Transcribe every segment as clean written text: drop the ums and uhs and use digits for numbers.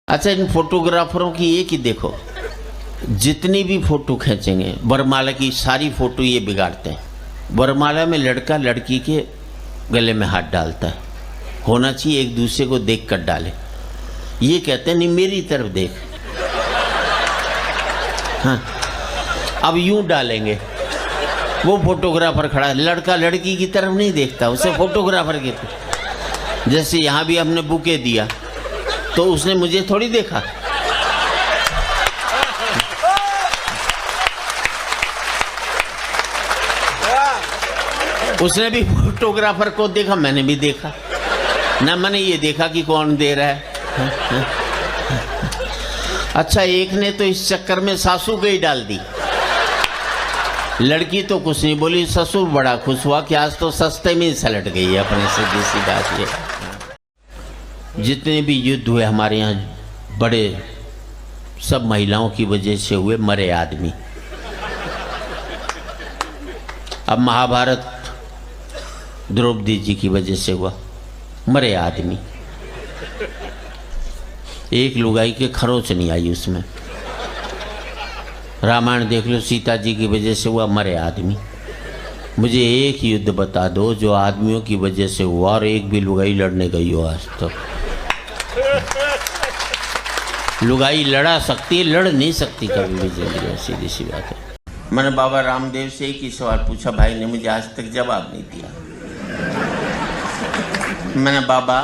अच्छा, इन फोटोग्राफरों की एक ही देखो, जितनी भी फोटो खींचेंगे वरमाला की सारी फोटो ये बिगाड़ते हैं। वरमाला में लड़का लड़की के गले में हाथ डालता है, होना चाहिए एक दूसरे को देख कर डाले। ये कहते हैं नहीं मेरी तरफ देख। हाँ, अब यूं डालेंगे, वो फोटोग्राफर खड़ा है, लड़का लड़की की तरफ नहीं देखता, उसे फोटोग्राफर की तरफ। जैसे यहाँ भी हमने बुके दिया तो उसने मुझे थोड़ी देखा, उसने भी फोटोग्राफर को देखा, मैंने भी देखा ना, मैंने ये देखा कि कौन दे रहा है। अच्छा, एक ने तो इस चक्कर में सासू गई डाल दी, लड़की तो कुछ नहीं बोली, ससुर बड़ा खुश हुआ कि आज तो सस्ते में सलट गई है अपने से। सीधी बात ये, जितने भी युद्ध हुए हमारे यहाँ बड़े, सब महिलाओं की वजह से हुए, मरे आदमी। अब महाभारत द्रौपदी जी की वजह से हुआ, मरे आदमी। एक लुगाई के खरोच नहीं आई उसमें। रामायण देख लो, सीता जी की वजह से हुआ, मरे आदमी। मुझे एक युद्ध बता दो जो आदमियों की वजह से हुआ और एक भी लुगाई लड़ने गई हो आज तक। लुगाई लड़ा सकती है, लड़ नहीं सकती कभी भी जिंदगी, सीधी सी बात है। मैंने बाबा रामदेव से एक ही सवाल पूछा, भाई ने मुझे आज तक जवाब नहीं दिया। मैंने बाबा,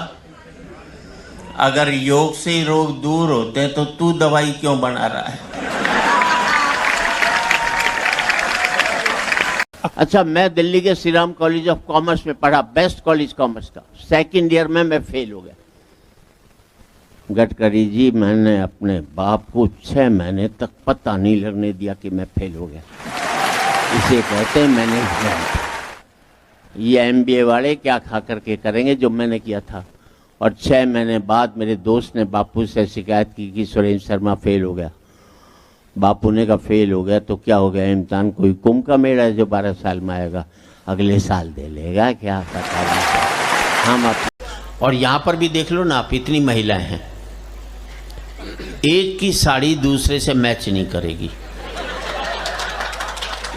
अगर योग से ही रोग दूर होते हैं तो तू दवाई क्यों बना रहा है? अच्छा, मैं दिल्ली के Shri Ram college of commerce में पढ़ा, बेस्ट कॉलेज कॉमर्स का। सेकंड ईयर में मैं फेल हो गया। गडकरी जी, मैंने अपने बाप को 6 महीने तक पता नहीं लगने दिया कि मैं फेल हो गया। इसे कहते हैं मैनेजमेंट। ये MBA वाले क्या खा करके करेंगे जो मैंने किया था। और 6 महीने बाद मेरे दोस्त ने बापू से शिकायत की कि सुरेंद्र शर्मा फेल हो गया। बापू ने कहा फेल हो गया तो क्या हो गया, इम्तिहान कोई कुंभ का मेला है जो 12 साल में आएगा, अगले साल दे लेगा, क्या पता नहीं। हम और यहाँ पर भी देख लो ना आप, इतनी महिलाएं हैं, एक की साड़ी दूसरे से मैच नहीं करेगी,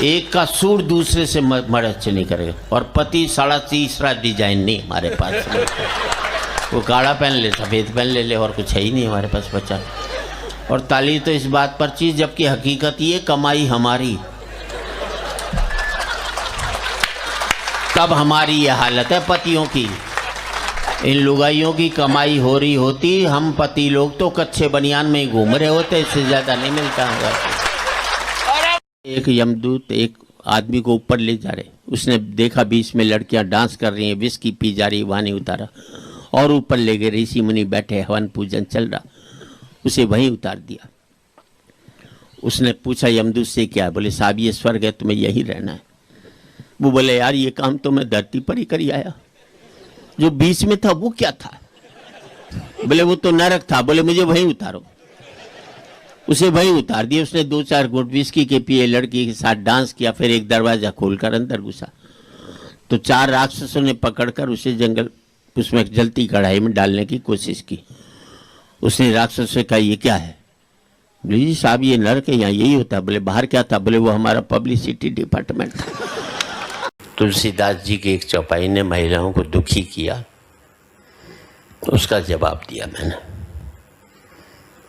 एक का सूट दूसरे से मैच नहीं करेगा, और पति साड़ा तीसरा डिजाइन नहीं हमारे पास। वो काला पहन ले, सफ़ेद पहन ले और कुछ है ही नहीं हमारे पास बचा। और ताली तो इस बात पर चीज, जबकि हकीकत ये कमाई हमारी, तब हमारी ये हालत है पतियों की। इन लुगाइयों की कमाई हो रही होती, हम पति लोग तो कच्चे बनियान में ही घूम रहे होते, इससे ज्यादा नहीं मिलता होगा। एक यमदूत एक आदमी को ऊपर ले जा रहे, उसने देखा बीच में लड़कियां डांस कर रही हैं, विस्की पी जा रही, वहां नहीं उतारा और ऊपर ले गए, ऋषि मुनि बैठे, हवन पूजन चल रहा, उसे वहीं उतार दिया। उसने पूछा यमदूत से क्या? बोले साहब ये स्वर्ग है, तुम्हें यहीं रहना है। वो बोले यार ये काम तो मैं धरती पर ही कर आया, जो बीच में था वो क्या था? बोले वो तो नरक था। बोले मुझे वहीं उतारो। उसे वहीं उतार दिया। उसने 2-4 घूंट विस्की के पिए, लड़की के साथ डांस किया, फिर एक दरवाजा खोलकर अंदर घुसा तो 4 राक्षसों ने पकड़कर उसे जंगल उसमें जलती कढ़ाई में डालने की कोशिश की। उसने राक्षस से कहा ये क्या है? बोले जी साहब ये नरक है, यहाँ यही होता है। बोले बाहर क्या था? बोले वो हमारा पब्लिसिटी डिपार्टमेंट था। तुलसीदास जी की एक चौपाई ने महिलाओं को दुखी किया, उसका जवाब दिया मैंने।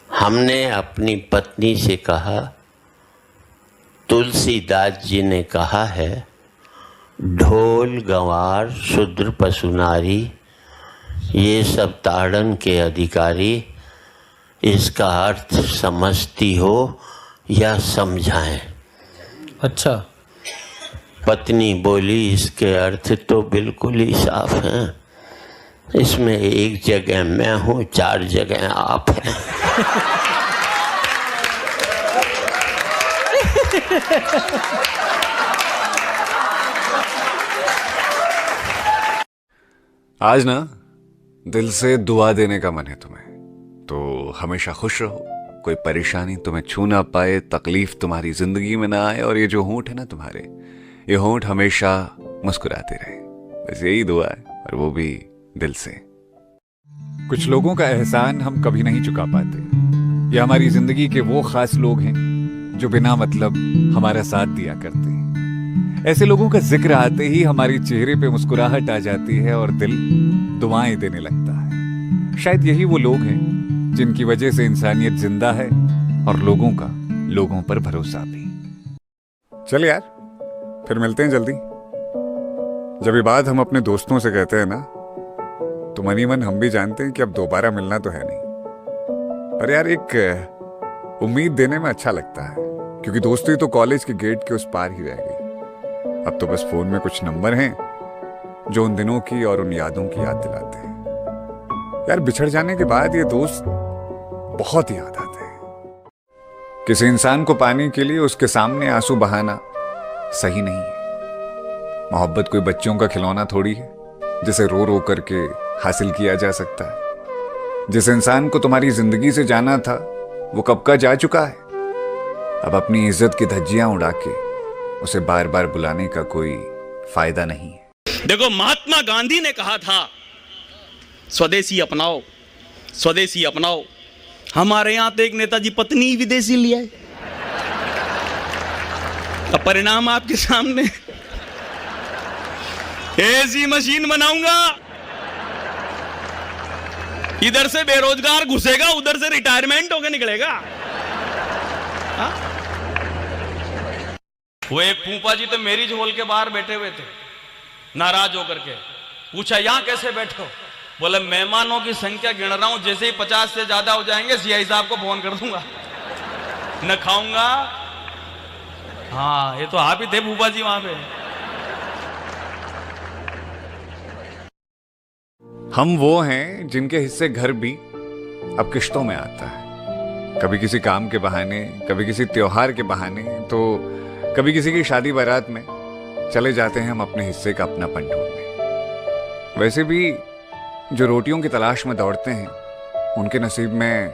हमने अपनी पत्नी से कहा, तुलसीदास जी ने कहा है, ढोल गंवार शूद्र पशु नारी ये सब ताड़न के अधिकारी, इसका अर्थ समझती हो या समझाएं? अच्छा। पत्नी बोली इसके अर्थ तो बिल्कुल ही साफ हैं, इसमें एक जगह मैं हूँ, 4 जगह आप हैं। आज ना दिल से दुआ देने का मन है तुम्हें, तो हमेशा खुश रहो, कोई परेशानी तुम्हें छू ना पाए, तकलीफ तुम्हारी जिंदगी में ना आए, और ये जो होंठ है ना तुम्हारे, ये होंठ हमेशा मुस्कुराते रहे। बस यही दुआ है, और वो भी दिल से। कुछ लोगों का एहसान हम कभी नहीं चुका पाते। ये हमारी जिंदगी के वो खास लोग हैं जो बिना मतलब हमारा साथ दिया करते हैं। ऐसे लोगों का जिक्र आते ही हमारे चेहरे पे मुस्कुराहट आ जाती है और दिल दुआएं देने लगता है। शायद यही वो लोग हैं जिनकी वजह से इंसानियत जिंदा है और लोगों का लोगों पर भरोसा भी। चल यार, फिर मिलते हैं जल्दी। जब ये बात हम अपने दोस्तों से कहते हैं ना, तो मनी मन हम भी जानते हैं कि अब दोबारा मिलना तो है नहीं, पर यार एक उम्मीद देने में अच्छा लगता है, क्योंकि दोस्ती तो कॉलेज के गेट के उस पार ही रह गई। अब तो बस फोन में कुछ नंबर हैं जो उन दिनों की और उन यादों की याद दिलाते हैं। यार बिछड़ जाने के बाद ये दोस्त बहुत याद आते हैं। किसी इंसान को पाने के लिए उसके सामने आंसू बहाना सही नहीं है। मोहब्बत कोई बच्चों का खिलौना थोड़ी है जिसे रो रो करके हासिल किया जा सकता है। जिस इंसान को तुम्हारी जिंदगी से जाना था वो कब का जा चुका है। अब अपनी इज्जत की धज्जियां उड़ा के उसे बार बार बुलाने का कोई फायदा नहीं है। देखो, महात्मा गांधी ने कहा था स्वदेशी अपनाओ, स्वदेशी अपनाओ। हमारे यहां तो एक नेताजी पत्नी विदेशी लिया है। अब परिणाम आपके सामने। ऐसी मशीन बनाऊंगा, इधर से बेरोजगार घुसेगा, उधर से रिटायरमेंट होकर निकलेगा। हा? वो एक फूफा जी तो मेरी झोल के बाहर बैठे हुए थे, नाराज होकर के। पूछा यहां कैसे बैठे हो? बोले मेहमानों की संख्या गिन रहा हूं, जैसे ही 50 से ज्यादा हो जाएंगे सीआई साहब को फोन कर दूंगा, न खाऊंगा। हाँ, ये तो आप ही थे फूफा जी वहां पे। हम वो हैं जिनके हिस्से घर भी अब किश्तों में आता है। कभी किसी काम के बहाने, कभी किसी त्योहार के बहाने, तो कभी किसी की शादी बारात में चले जाते हैं हम अपने हिस्से का अपनापन ढूंढने। वैसे भी जो रोटियों की तलाश में दौड़ते हैं उनके नसीब में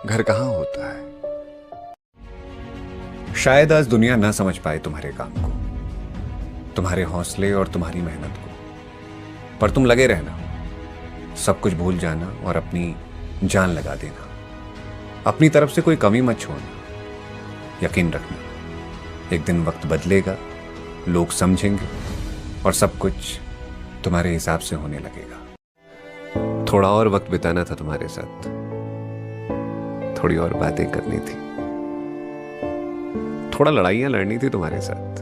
घर कहां होता है। शायद आज दुनिया ना समझ पाए तुम्हारे काम को, तुम्हारे हौसले और तुम्हारी मेहनत को, पर तुम लगे रहना, सब कुछ भूल जाना और अपनी जान लगा देना। अपनी तरफ से कोई कमी मत छोड़ना। यकीन रखना, एक दिन वक्त बदलेगा, लोग समझेंगे और सब कुछ तुम्हारे हिसाब से होने लगेगा। थोड़ा और वक्त बिताना था तुम्हारे साथ, थोड़ी और बातें करनी थी, थोड़ा लड़ाइयां लड़नी थी तुम्हारे साथ,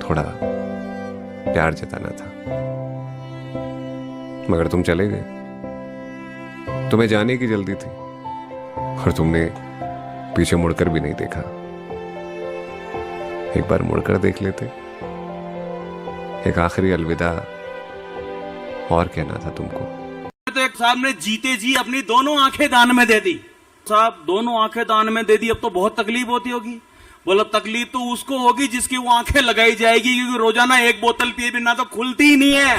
थोड़ा प्यार जताना था, मगर तुम चले गए। तुम्हें जाने की जल्दी थी और तुमने पीछे मुड़कर भी नहीं देखा। एक बार मुड़कर देख लेते, एक आखिरी अलविदा और कहना था तुमको। तो एक साहब ने जीते जी अपनी दोनों आंखें दान में दे दी। साहब दोनों आंखें दान में दे दी, अब तो बहुत तकलीफ होती होगी। बोला तकलीफ तो उसको होगी जिसकी वो आंखें लगाई जाएगी, क्योंकि रोजाना एक बोतल पिए बिना तो खुलती ही नहीं है।